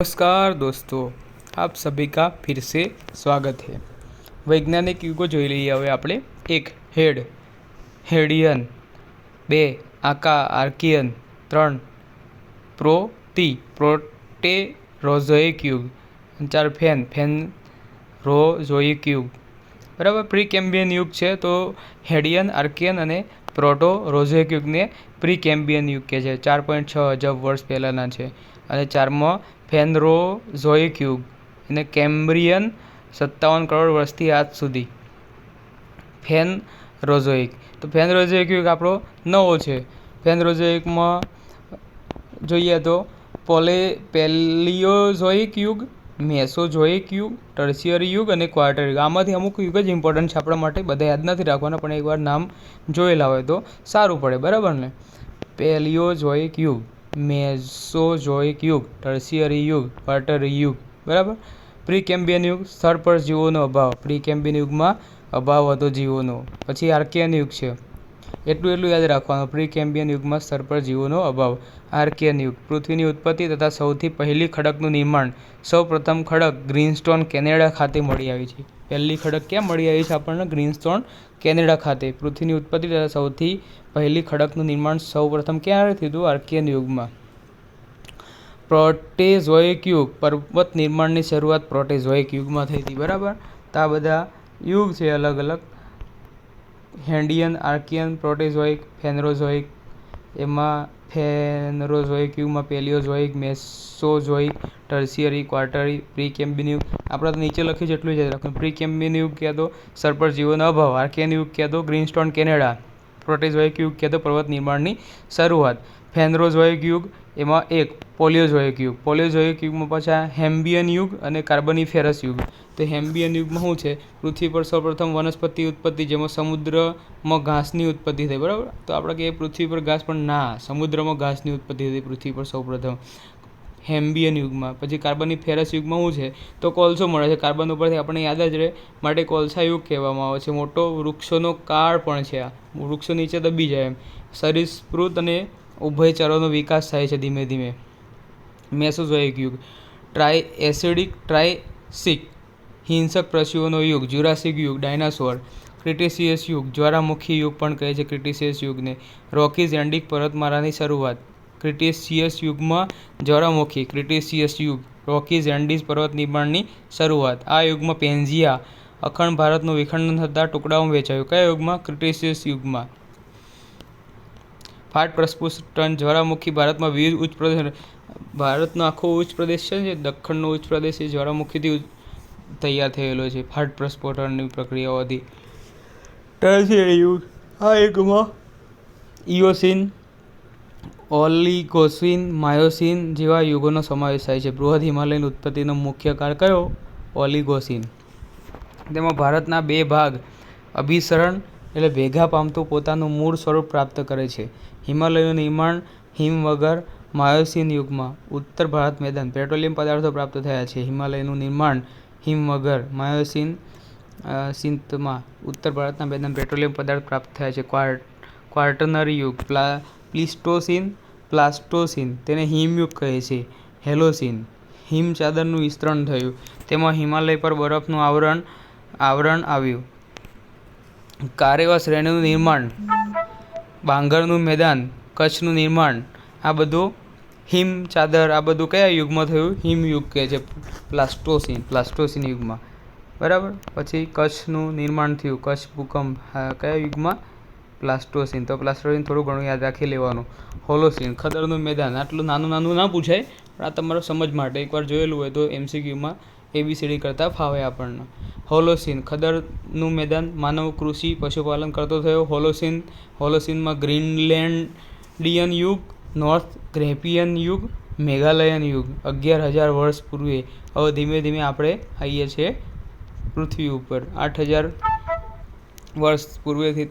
नमस्कार दोस्तों, आप सभी का फिर से स्वागत है। वैज्ञानिक युगो જોઈ લઈએ હવે આપણે। एक हेडियन, 2 आका आर्कियन, 3 प्रोटेरोज़ोइक युग, 4 फेनरोज़ोइक युग। बराबर। प्री कैम्बियन युग है तो हेडियन, आर्कियन और प्रोटोरोज़ोइक युग ने प्री कैम्बियन युग कहे छे। 4.6 अजब वर्ष पहलाना है। और 4मो फेनरोज़ोइक युग ने कैम्ब्रियन 57 करोड़ वर्ष थी आज सुधी। फेनरोज़ोइक तो फेनरोज़ोइक युग आपणो नवो है। फेनरोज़ोइक में जोईए तो पेलियोज़ोइक युग, मेसोज़ोइक युग, टर्शियरी युग और क्वार्टर युग। आमांथी अमुक युग ज इम्पोर्टન્ટ है आपणा माटे, बधा याद नहीं राखवाना, पण एक बार नाम जोयेला होय तो सारूं पड़े। बराबर ने। पेलियोज़ोइक युग, मेसोज़ोइक युग, टर्शियरी युग, क्वार्टर युग। बराबर। प्री कैम्बियन युग, स्तर पर जीवोनो अभाव। प्री कैम्बियन युग में अभाव हतो जीवोनो। पछी आर्कियन युग है, एटलुं याद राखवानुं। प्री कैम्बियन युग में स्तर पर जीवोनो अभाव। आर्कियन युग, पृथ्वीनी उत्पत्ति तथा सौथी पहली खड़कनुं निर्माण। सौ प्रथम खड़क ग्रीनस्टोन केनेडा खाते मळी आवी छे। पहली खड़क क्या मळी आवी छे आपणने? ग्रीनस्टोन केनेडा खाते। पृथ्वीनी उत्पत्ति तथा सौथी पहली खड़कनुं निर्माण सौ प्रथम क्यारे थयुं? आर्कियन युग में। प्रोटेज़ोइक युग, पर्वत निर्माण की शुरुआत प्रोटेज़ोइक युग में थई थी। बराबर। तो आ बधा युग है अलग अलग। Hadean, Archean, Proterozoic, Phanerozoic. एमां फेनरोज़ोइक युग में Paleozoic, Mesozoic, Tertiary, Quaternary, Precambrian युग। आपणे तो नीचे लख्युं छे एटलुं ज याद राखवानुं। प्री कैम्बियन युग कहे तो स्तर पर जीवोनो अभाव। आर्कियन युग कहे तो ग्रीनस्टोन केनेडा। प्रोटेज़ोइक युग कहे तो पर्वत निर्माण की शुरुआत। फेनरोज़ोइक युग एमां एक पोलियोज़ोइक युग। पोलियोज़ोइक युग में पाछा हेम्बियन युग और कार्बोनिफेरस युग। तो हेम्बियन युग में शुं छे? पृथ्वी पर सर्वप्रथम वनस्पति उत्पत्ति, जेमां समुद्र में घास की उत्पत्ति थई। बराबर। तो आपणे कहीए पृथ्वी पर घास, पण ना, समुद्र में घास की उत्पत्ति थई पृथ्वी पर सर्वप्रथम हेम्बियन युग में। पछी कार्बोनिफेरस युग में शुं छे? तो कोळसो मळे छे। कार्बन उपरथी आपणे याद ज रहे माटे कोळसा युग कहेवामां आवे छे। मोटो वृक्षोनो काळ पण छे। आ वृक्षो नीचे दबी जाय एम। सरीसृप अने उभयचरोनो विकास थाय छे धीमे धीमे। मेसोज़ोइक युग, ट्राइएसिडिक ट्राइसिक, हिंसक पशुओनो युग। जुरासिक युग, डायनासोर। क्रिटेशियस युग, ज्वालामुखी युग पण कहे छे क्रिटेशियस युग ने। रॉकीज एंडिक पर्वतमालानी शरूआत। क्रिटेशियस युग में ज्वालामुखी, क्रिटेशियस युग, रॉकीज एंडीज पर्वत निर्माण की शुरुआत। आ युग में पेंजिया, अखंड भारतનું વિખંડન થતા ટુકડાઓમાં વહેંચાયું। કયા યુગમાં? ક્રિટેशियस युग में। फाट प्रस्फुटन, ज्वालामुखी भारत में विविध उच्च प्रदेश। भारतનો આખો ઉચ્ચ પ્રદેશ છે જે દક્ષિણનો ઉચ્ચ પ્રદેશ એ જ્વાળામુખીથી તૈયાર થયેલો છે ફાટ પ્રસ્ફોટનની પ્રક્રિયાઓથી। ટર્શિયરી યુગ, આ યુગમાં ઇઓસીન, ઓલિગોસીન, માયોસીન જેવા યુગોનો સમાવેશ થાય છે। બૃહદ હિમાલયની ઉત્પત્તિનો મુખ્ય કાળ કયો? ઓલિગોસીન। તેમાં ભારતના બે ભાગ અભિસરણ એટલે ભેગા પામતું પોતાનું મૂળ સ્વરૂપ પ્રાપ્ત કરે છે। હિમાલયનું નિર્માણ હિમવગર मायोसीन युग में। उत्तर भारत मैदान पेट्रोलियम पदार्थों प्राप्त थया छे। हिमालयનું निर्माण हिमवगर मायोसीन सिंत में उत्तर भारतना मैदान पेट्रोलियम पदार्थ प्राप्त थया छे। क्वार्टरनरी युग, प्लीस्टोसीन, प्लास्टोसीन तेने हिमयुग कहे छे। हेलोसीन, हिम चादरનું વિસ્તરણ થયું। તેમાં હિમાલય પર બરફનું આવરણ આવ્યું। કારેવા શ્રેણીનું નિર્માણ, બાંગરનું मैदान, કચ્છનું निर्माण, आ बधुं हिम चादर, आ बधुं कया युग में थयुं? हिमयुग कहे छे। प्लास्टोसीन युग में। बराबर। पछी कच्छनुं निर्माण थयुं, कच्छ भूकंप, कया युग में? प्लास्टोसीन। तो प्लास्टोसीन थोड़ुं घणुं याद राखी लेवानुं। होलोसीन, खदरनुं मैदान। आटલું નાનું નાનું ना पूछाय, पण आ तमारा समज माटे एकवार जोयेलुं होय तो एमसीक्यू में एबीसीडी करता फावे आपणने। होलोसीन, खदरनुं मैदान, मानव कृषि पशुपालन करतो थयो। होलोसीन में ग्रीनलैंडियन युग, नॉर्थ ग्रेपियन युग, मेघालयन युग। 11,000 वर्ष पूर्वे। हवे धीमे धीमे आपणे आવીએ છીએ पृथ्वी पर। 8,000 वर्ष पूर्वे थी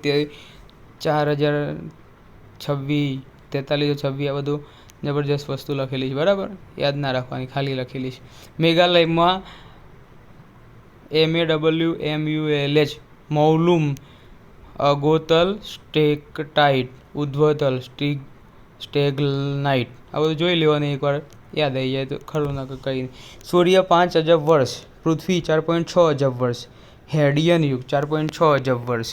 4,026, 4326 आ बधुं जबरदस्त वस्तु लखेली है। बराबर। याद ना राखवानी, खाली लखेली है। मेघालय में MAWMULH, मौलुम, अगोतल, स्टेकटाइट, उद्वतल, स्टेगनाइट, आ बधुं जोई लेवानुं एकवार। યાદ આવી જાય તો ખરું, ના કંઈ નહીં. સૂર્ય 5 અજબ વર્ષ, પૃથ્વી 4.6 અજબ વર્ષ, હેડિયન યુગ 4.6 અજબ વર્ષ.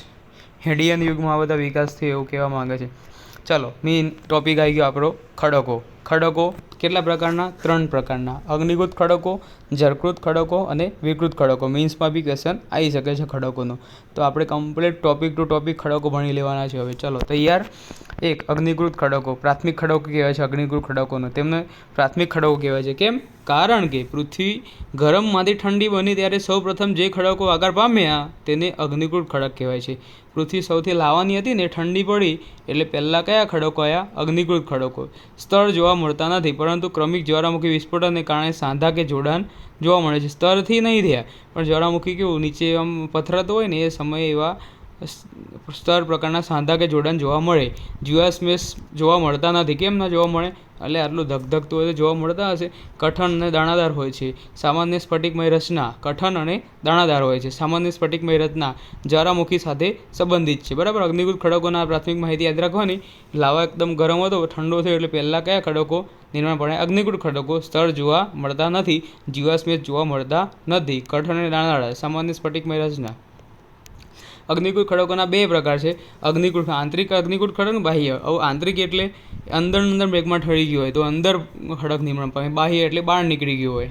હેડિયન યુગમાં આ બધા વિકાસ થયો એવું કહેવા માંગે છે. ચાલો, મેઇન ટોપિક આવી ગયો આપણો ખડકો. ખડકો કેટલા પ્રકારના? 3 પ્રકારના: અગ્નિકૃત ખડકો, જળકૃત ખડકો અને વિકૃત ખડકો. મીન્સમાં બી ક્વેશ્ચન આવી શકે છે ખડકોનો. તો આપણે કમ્પ્લીટ ટોપિક ટુ ટોપિક ખડકો ભણી લેવાના છે હવે. ચલો તૈયાર. 1. અગ્નિકૃત ખડકો. પ્રાથમિક ખડકો કહેવાય છે અગ્નિકૃત ખડકોનો. તેમને પ્રાથમિક ખડકો કહેવાય છે. કેમ? કારણ કે પૃથ્વી ગરમમાંથી ઠંડી બની ત્યારે સૌ પ્રથમ જે ખડકો આકાર પામ્યા તેને અગ્નિકૃત ખડક કહેવાય છે. પૃથ્વી સૌથી લાવાની હતી ને, ઠંડી પડી એટલે પહેલાં કયા ખડકો આવ્યા? અગ્નિકૃત ખડકો. સ્તર જોવા મળતા નથી, પરંતુ ક્રમિક જ્વાળામુખી વિસ્ફોટનને કારણે સાંધા કે જોડાણ જોવા મળે છે. સ્તરથી નહીં થયા, પણ જ્વાળામુખી કેવું નીચે આમ પથરાતું હોય ને, એ સમયે એવા સ્તર પ્રકારના સાંધા કે જોડાણ જોવા મળે. જીવાશ્મેશ જોવા મળતા નથી. કેમ ના જોવા મળે? એટલે આટલું ધગધગતું હોય તો જોવા મળતા હશે. કઠણ અને દાણાદાર હોય છે. સામાન્ય સ્ફટિકમય રચના કઠણ અને દાણાદાર હોય છે. સામાન્ય સ્ફટિકમય રચના જ્વાળામુખી સાથે સંબંધિત છે. બરાબર. અગ્નિકૃત ખડકોના પ્રાથમિક માહિતી યાદ રાખવાની. લાવા એકદમ ગરમ હતો, ઠંડો થયો એટલે પહેલાં કયા ખડકો નિર્માણ પામે? અગ્નિકૃત ખડકો. સ્તર જોવા મળતા નથી, જીવાશ્મેશ જોવા મળતા નથી. કઠણ અને દાણાદાર સામાન્ય સ્ફટિકમય રચના. અગ્નિકૃત ખડકોના 2 પ્રકાર છે. અગ્નિકૃત આંતરિક અગ્નિકૃત ખડક, બાહ્ય. હવે આંતરિક એટલે અંદર મેઘમાં ઠરી ગયું હોય તો અંદર ખડક નિર્માણ પામે. બાહ્ય એટલે બહાર નીકળી ગયું હોય.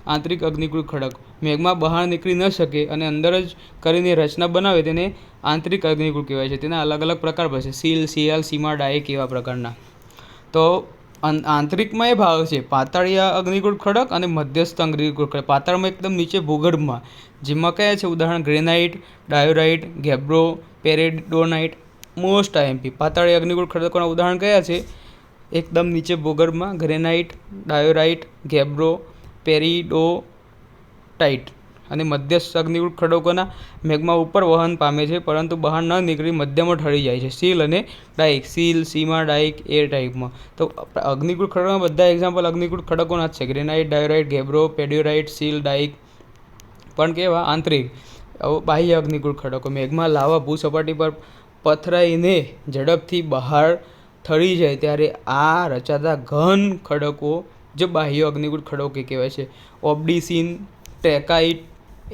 આંતરિક અગ્નિકૃત ખડક મેઘમાં બહાર નીકળી ન શકે અને અંદર જ કરીને રચના બનાવે તેને આંતરિક અગ્નિકૃત કહેવાય છે. તેના અલગ અલગ પ્રકાર છે: સીલ, સિયાલ, સીમા, ડાયક એવા પ્રકારના. તો આંતરિકમાં એ ભાગ છે પાતાળિયા અગ્નિકૃત ખડક અને મધ્યસ્થ અગ્નિકૃત ખડક. પાતાળમાં એકદમ નીચે ભૂગર્ભમાં, જેમાં કયા છે ઉદાહરણ? Granite, diorite, gabbro, peridotite. Most IMP. પાતાળીય અગ્નિકૃત ખડકોના ઉદાહરણ કયા છે? એકદમ નીચે ભૂગર્ભમાં ગ્રેનાઇટ, ડાયોરાઇટ, ગેબ્રો, પેરિડોટાઇટ. અને મધ્યસ્થ અગ્નિકૃત ખડકોના મેઘમાં ઉપર વહન પામે છે, પરંતુ બહાર ન નીકળી મધ્યમાં ઠરી જાય છે. સીલ અને ડાઇક. સીલ, સીમા, ડાઇક એ ટાઈપમાં. તો અગ્નિકૃત ખડકોના બધા એક્ઝામ્પલ અગ્નિકૃત ખડકોના જ છે. Granite, diorite, gabbro, peridotite, sill, dyke. પણ કેવા? આંતરિક. બાહ્ય અગ્નિકૃત ખડકો મેઘમાં લાવા ભૂસપાટી પર પથરાઈને ઝડપથી બહાર ઠરી જાય ત્યારે આ રચાતા ઘન ખડકો જે બાહ્ય અગ્નિકૃત ખડકો કહેવાય છે. ઓબ્ડિસિન, ટેકાઇટ,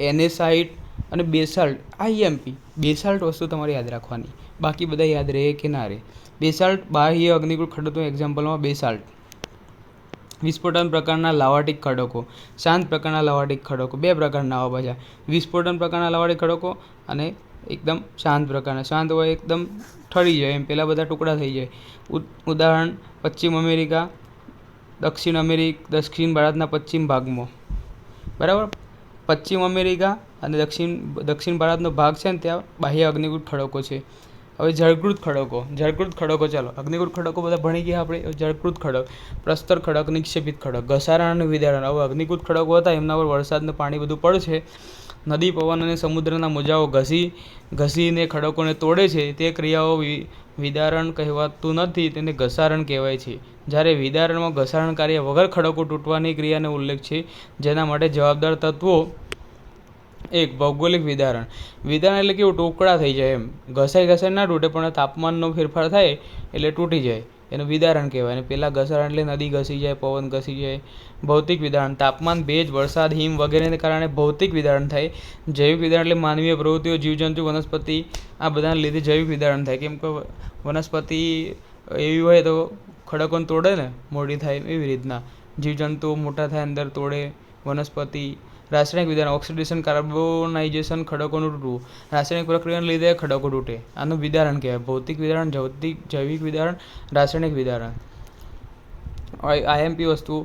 એનેસાઇટ અને બેસાલ્ટ. આઈએમપી. બેસાલ્ટ વસ્તુ તમારે યાદ રાખવાની, બાકી બધા યાદ રહે કે ના રહે. બેસાલ્ટ બાહ્ય અગ્નિકૃત ખડકોના એક્ઝામ્પલમાં બેસાલ્ટ. વિસ્ફોટન પ્રકારના લાવાટિક ખડકો. શાંત પ્રકારના લાવાટિક ખડકો. 2 પ્રકારના આવા પાછા: વિસ્ફોટન પ્રકારના લાવાટિક ખડકો અને એકદમ શાંત પ્રકારના. શાંત હોય એકદમ ઠરી જાય એમ, પહેલાં બધા ટુકડા થઈ જાય. ઉદાહરણ: પશ્ચિમ અમેરિકા, દક્ષિણ ભારતના પશ્ચિમ ભાગમાં. બરાબર. પશ્ચિમ અમેરિકા અને દક્ષિણ ભારતનો ભાગ છે ને, ત્યાં બાહ્ય અગ્નિકૃત ખડકો છે. હવે જળકૃત ખડકો. જળકૃત ખડકો. ચાલો, અગ્નિકૃત ખડકો બધા ભણી ગયા આપણે. જળકૃત ખડક. પ્રસ્તર ખડક, નિક્ષેપિત ખડક, ઘસારણ અને વિદારણ. હવે અગ્નિકૃત ખડકો હતા, એમના પર વરસાદનું પાણી બધું પડશે. નદી, પવન અને સમુદ્રના મોજાઓ ઘસીને ખડકોને તોડે છે. તે ક્રિયાઓ વિદારણ કહેવાતું નથી, તેને ઘસારણ કહેવાય છે. જ્યારે વિદારણમાં ઘસારણ કાર્ય વગર ખડકો તૂટવાની ક્રિયાનો ઉલ્લેખ છે, જેના માટે જવાબદાર તત્વો. 1. ભૌગોલિક વિદારણ. વિદારણ એટલે કેવું? ટુકડા થઈ જાય એમ. ઘસાઈ ના તૂટે, પણ તાપમાનનો ફેરફાર થાય એટલે તૂટી જાય. એનું વિદારણ કહેવાય. અને પહેલાં ઘસારણ એટલે નદી ઘસી જાય, પવન ઘસી જાય. ભૌતિક વિદારણ. તાપમાન, ભેજ, વરસાદ, હિમ વગેરેને કારણે ભૌતિક વિદારણ થાય. જૈવિક વિદારણ એટલે માનવીય પ્રવૃત્તિઓ, જીવજંતુ, વનસ્પતિ, આ બધાને લીધે જૈવિક વિદારણ થાય. કેમ કે વનસ્પતિ એવી હોય તો ખડકોને તોડે ને, મોટી થાય એવી રીતના. જીવજંતુઓ મોટા થાય, અંદર તોડે. વનસ્પતિ. રાસાયણિક વિદારણ. ઓક્સિડેશન, કાર્બોનાઇઝેશન, ખડકોનું તૂટવું. રાસાયણિક પ્રક્રિયાને લીધે ખડકો તૂટે. આનું વિદારણ કહેવાય. ભૌતિક વિદારણ, જૈવિક વિદારણ, રાસાયણિક વિદારણ. આઈએમપી વસ્તુ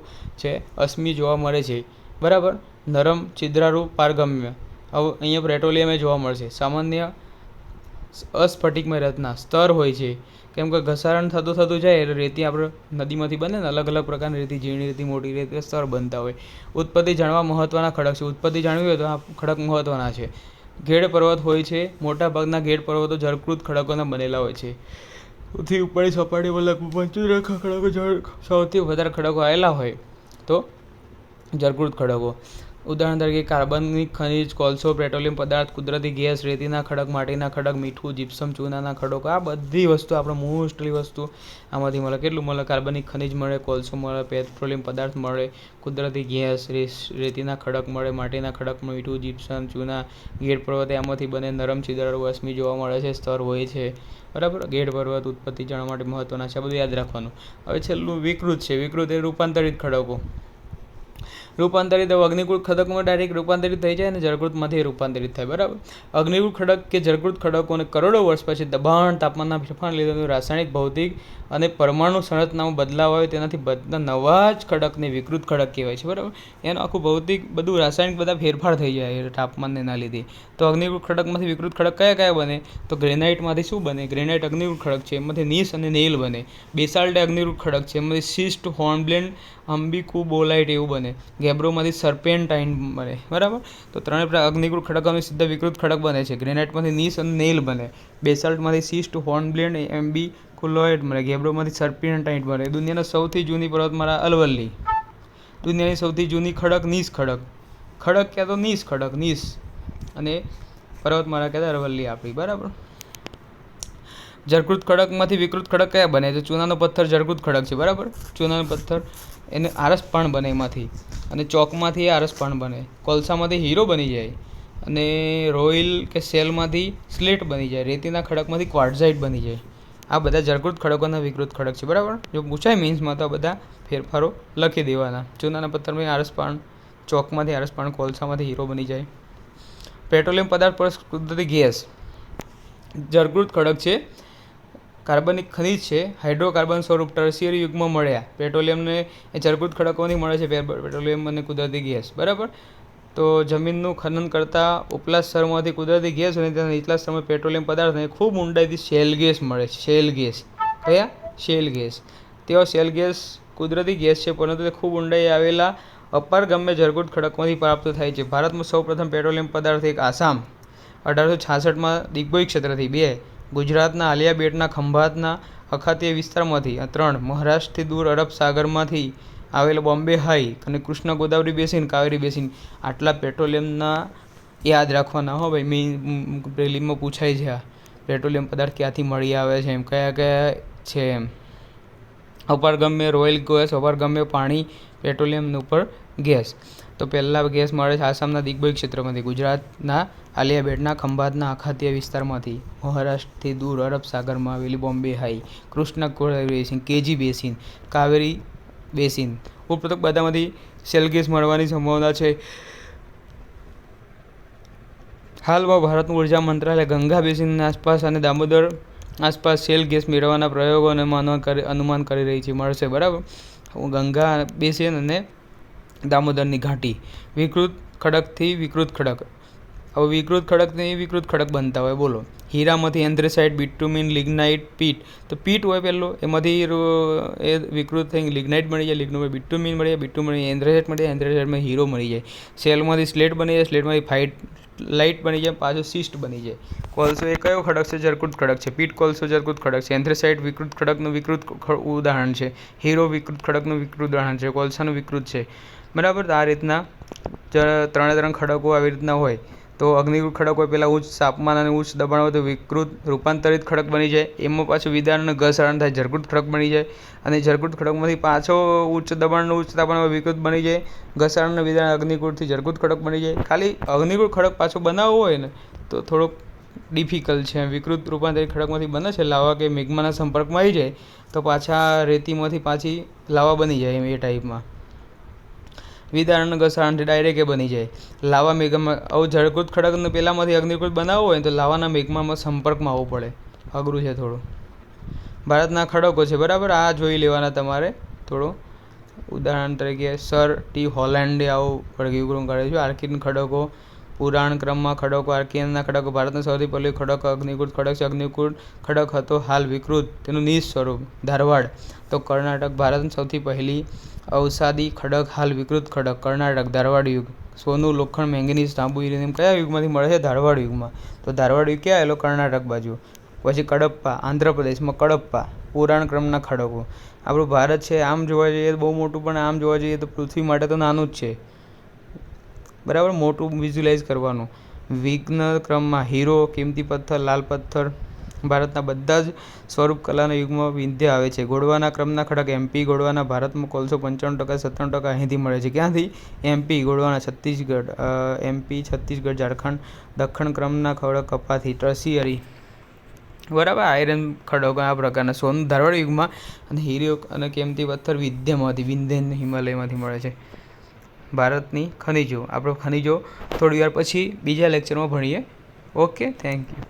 છે. અશ્મિ જોવા મળે છે. બરાબર. નરમ, છિદ્રાળુ, પારગમ્ય. હવે અહીંયા પેટ્રોલિયમ જોવા મળશે. સામાન્ય અસ્ફટિકમય રચના. સ્તર હોય છે. કેમ કે ઘસારણ થતું જાય એટલે રેતી આપણે નદીમાંથી બને ને, અલગ અલગ પ્રકારની રેતી, ઝીણી રેતી, મોટી રેતી, સ્તર બનતા હોય. ઉત્પત્તિ જાણવા મહત્ત્વના ખડક છે. ઉત્પત્તિ જાણવી હોય તો આ ખડક મહત્ત્વના છે. ગેડ પર્વત હોય છે. મોટાભાગના ગેડ પર્વતો જળકૃત ખડકોના બનેલા હોય છે. પૃથ્વી ઉપરની સપાટી પર લગભગ 75 ખડકો સૌથી વધારે ખડકો આવેલા હોય તો જળકૃત ખડકો. ઉદાહરણ તરીકે કાર્બનિક ખનિજ, કોલસો, પેટ્રોલિયમ પદાર્થ, કુદરતી ગેસ, રેતીના ખડક, માટીના ખડક, મીઠું, જીપ્સમ, ચૂનાના ખડકો, આ બધી વસ્તુ આપણે મોસ્ટલી વસ્તુ આમાંથી મળે. કેટલું મળે? કાર્બનિક ખનિજ મળે, કોલસો મળે, પેટ્રોલિયમ પદાર્થ મળે, કુદરતી ગેસ, રેતીના ખડક મળે, માટીના ખડક, મીઠું, જીપ્સમ, ચૂના, ગેડ પર્વત આમાંથી બને, નરમ છિદ્રાળુ અશ્મિ જોવા મળે છે, સ્તર હોય છે. બરાબર. ગેડ પર્વત ઉત્પત્તિ જાણવા માટે મહત્વના છે. આ બધું યાદ રાખવાનું. હવે છેલ્લું વિકૃત છે. વિકૃત એ રૂપાંતરિત ખડકો. રૂપાંતરિત અગ્નિકૃત ખડકોમાં ડાયરેક્ટ રૂપાંતરિત થઈ જાય અને જળકૃતમાંથી રૂપાંતરિત થાય. બરાબર. અગ્નિકૃત ખડક કે જળકૃત ખડકોને કરોડો વર્ષ પછી દબાણ, તાપમાનના ફેરફારને લીધે રાસાયણિક, ભૌતિક અને પરમાણુ સંરચનામાં બદલાવ આવે તેનાથી બધા નવા જ ખડકને વિકૃત ખડક કહેવાય છે. બરાબર. એનું આખું ભૌતિક બધું રાસાયણિક બધા ફેરફાર થઈ જાય તાપમાનને ના લીધે. તો અગ્નિકૃત ખડકમાંથી વિકૃત ખડક કયા કયા બને? તો ગ્રેનાઇટમાંથી શું બને? ગ્રેનાઇટ અગ્નિકૃત ખડક છે, એમાંથી નીસ અને નેઇલ બને. બેસાલ્ટ અગ્નિકૃત ખડક છે, એમાંથી શિસ્ટ, હોર્નબ્લેન્ડ, અંબિકુબોલાઇટ એવું બને. ગેબ્રોમાંથી સર્પેન્ટાઇન બને. બરાબર. તો ત્રણેય અગ્નિકૃત ખડકોની સીધા વિકૃત ખડક બને છે. ગ્રેનાઇટમાંથી નીસ અને નેઇલ બને, બેસાલ્ટમાંથી શિસ્ટ, હોર્નબ્લેન્ડ, એમ્બિકુલોઇડ બને, ગેબ્રોમાંથી સર્પેન્ટાઇન બને. દુનિયાની સૌથી જૂની પર્વતમાળા અરવલ્લી. દુનિયાની સૌથી જૂની ખડક નીસ ખડક. ખડક ક્યાં તો નીસ ખડક, નીસ, અને પર્વતમાળા કહેતા અરવલ્લી આપણી. બરાબર. જળકૃત ખડકમાંથી વિકૃત ખડક કયા બને? તો ચૂનાનો પથ્થર જળકૃત ખડક છે. બરાબર. ચૂનાનો પથ્થર એને આરસપાણ બને એમાંથી, અને ચોકમાંથી આરસપાણ બને. કોલસામાંથી હીરો બની જાય, અને રોઇલ કે સેલમાંથી સ્લેટ બની જાય. રેતીના ખડકમાંથી ક્વાર્ટઝાઇટ બની જાય. આ બધા જળકૃત ખડકોના વિકૃત ખડક છે. બરાબર. જો પૂછાય મીન્સમાં તો બધા ફેરફારો લખી દેવાના. ચૂનાના પથ્થરમાં આરસપાણ, ચોકમાંથી આરસપાણ, કોલસામાંથી હીરો બની જાય. પેટ્રોલિયમ પદાર્થ પર કુદરતી ગેસ જળકૃત ખડક છે. કાર્બનિક ખનિજ છે, હાઇડ્રોકાર્બન સ્વરૂપ ટર્શિયરી યુગમાં મળ્યા. પેટ્રોલિયમને એ જળકૃત ખડકોથી મળે છે, પેટ્રોલિયમ અને કુદરતી ગેસ. બરાબર. તો જમીનનું ખનન કરતાં ઉપલા સ્તરમાંથી કુદરતી ગેસ અને તેના નીચલા સ્તરમાં પેટ્રોલિયમ પદાર્થને ખૂબ ઊંડાઈથી શેલ ગેસ મળે છે. Shale gas. કયા? Shale gas. તેઓ શેલ ગેસ કુદરતી ગેસ છે, પરંતુ તે ખૂબ ઊંડાઈ આવેલા અપારગમ્ય જળકૃત ખડકમાંથી પ્રાપ્ત થાય છે. ભારતમાં સૌપ્રથમ પેટ્રોલિયમ પદાર્થ 1 આસામ 1866માં દિગ્બોય ક્ષેત્રથી. 2 ગુજરાતના આલિયા બેટના ખંભાતના અખાતીય વિસ્તારમાંથી. 3 મહારાષ્ટ્રથી દૂર અરબ સાગરમાંથી આવેલ બોમ્બે હાઈ અને કૃષ્ણ ગોદાવરી બેસિન, કાવેરી બેસિન. આટલા પેટ્રોલિયમના યાદ રાખવાના હો ભાઈ. પ્રિલિમમાં પૂછાય છે. આ પેટ્રોલિયમ પદાર્થ ક્યાંથી મળી આવે છે, એમ કયા કયા છે એમ. અપારગમ્ય રોયલ ગેસ, અપારગમ્ય પાણી, પેટ્રોલિયમ ઉપર ગેસ. તો પહેલાં ગેસ મળે છે આસામના દિગ્બોય ક્ષેત્રમાંથી, ગુજરાતના આલિયા બેટના ખંભાતના અખાતીય વિસ્તારમાંથી, મહારાષ્ટ્રથી દૂર અરબ સાગરમાં આવેલી Bombay high, Krishna Godavari basin, KG basin, Kaveri basin. ઉપરોક્ત બધામાંથી શેલ ગેસ મળવાની સંભાવના છે. હાલમાં ભારતનું ઉર્જા મંત્રાલય ગંગા બેસિનની આસપાસ અને દામોદર આસપાસ શેલ ગેસ મેળવવાના પ્રયોગો અને અનુમાન કરી રહી છે. મળશે. બરાબર. ગંગા બેસિન અને દામોદરની ઘાટી. વિકૃત ખડકથી વિકૃત ખડક. હવે વિકૃત ખડકથી વિકૃત ખડક બનતા હોય. બોલો. હીરામાંથી એન્થ્રેસાઇટ, બિટ્યુમિન, લિગ્નાઇટ, પીટ. તો પીટ હોય પહેલો, એમાંથી એ વિકૃત થઈ લિગ્નાઇટ મળી જાય, લિગ્નાઇટમાં બિટ્યુમિન મળી જાય, બિટ્યુમિન એન્થ્રેસાઇટ મળી જાય, એન્થ્રેસાઇટમાં હીરો મળી જાય. સેલમાંથી સ્લેટ બની જાય, સ્લેટમાંથી લાઇટ બની જાય, પાછો શિસ્ટ બની જાય. કોલસો એ કયો ખડક છે? જળકૃત ખડક છે. પીટ કોલસો જળકૃત ખડક છે. એન્થ્રેસાઇટ વિકૃત ખડકનું વિકૃત ઉદાહરણ છે. હીરો વિકૃત ખડકનું વિકૃત ઉદાહરણ છે. કોલસાનું વિકૃત છે. બરાબર. આ રીતના ત્રણે ખડકો આવી રીતના હોય. તો અગ્નિકૃત ખડક હોય પહેલાં ઉચ્ચ તાપમાન અને ઉચ્ચ દબાણ હોય તો વિકૃત રૂપાંતરિત ખડક બની જાય. એમાં પાછું વિદારણ અને ઘસારણ થાય, જળકૃત ખડક બની જાય. અને જળકૃત ખડકમાંથી પાછો ઉચ્ચ દબાણ અને ઉચ્ચ તાપમાનમાં વિકૃત બની જાય. ઘસારણ અને વિદારણ અગ્નિકૃતથી જળકૃત ખડક બની જાય. ખાલી અગ્નિકૃત ખડક પાછો બનાવવો હોય ને તો થોડોક ડિફિકલ્ટ છે. વિકૃત રૂપાંતરિત ખડકમાંથી બને છે લાવા કે મેગ્માના સંપર્કમાં આવી જાય તો પાછા રેતીમાંથી પાછી લાવા બની જાય એમ એ ટાઈપમાં. વિદારણ ઘસારણથી ડાયરેક્ટ એ બની જાય લાવા મેઘમાં. આવું જળકૃત ખડકને પહેલાંમાંથી અગ્નિકૃત બનાવવો હોય તો લાવાના મેઘમામાં સંપર્કમાં આવવું પડે. અઘરું છે થોડું. ભારતના ખડકો છે. બરાબર. આ જોઈ લેવાના તમારે થોડું. ઉદાહરણ તરીકે સર ટી હોલેન્ડે આવું વર્ગીકરણ કરે છે. આર્કિયન ખડકો, પુરાણ ક્રમમાં ખડકો. આર્કિયનના ખડકો. ભારતનો સૌથી પહેલો ખડક અગ્નિકૃત ખડક છે. અગ્નિકૃત ખડક હતો, હાલ વિકૃત. તેનું નીચ સ્વરૂપ ધારવાડ. તો કર્ણાટક. ભારતની સૌથી પહેલી અવસાદી ખડક, હાલ વિકૃત ખડક. કર્ણાટક. ધારવાડ યુગ. સોનું, લોખંડ, મેંગેનીઝ, તાંબુ, યુરેનિયમ કયા યુગમાંથી મળે છે? ધારવાડ યુગમાં. તો ધારવાડ યુગ ક્યાં આવેલો? કર્ણાટક બાજુ. પછી કડપ્પા, આંધ્રપ્રદેશમાં કડપ્પા. પુરાણ ક્રમના ખડકો. આપણું ભારત છે આમ જોવા જઈએ તો બહુ મોટું, પણ આમ જોવા જઈએ તો પૃથ્વી માટે તો નાનું જ છે. બરાબર, મોટું વિઝ્યુલાઇઝ કરવાનું. વિઘ્ન ક્રમમાં હીરો, કિંમતી પથ્થર, લાલ પથ્થર. ભારતના બધા જ સ્વરૂપ કલાના યુગમાં વિંધ્ય આવે છે. ગોળવાના ક્રમના ખડક એમપી ગોળવાના. ભારતમાં કોલસો 95%, 97% અહીંથી મળે છે. ક્યાંથી? એમપી ગોળવાના. છત્તીસગઢ, એમપી, છત્તીસગઢ, ઝારખંડ. દક્ષિણ ક્રમના ખડક કપાથી. ટર્શિયરી, બરાબર, આયરન ખડકો આ પ્રકારના. સોનું ધારવાડ યુગમાં. અને હીરો અને કિંમતી પથ્થર વિંધ્યમાંથી, વિંધ્યન હિમાલયમાંથી મળે છે. ભારતની ખનિજો, આપણે ખનિજો થોડી વાર પછી બીજા લેક્ચરમાં ભણીએ. Okay, thank you.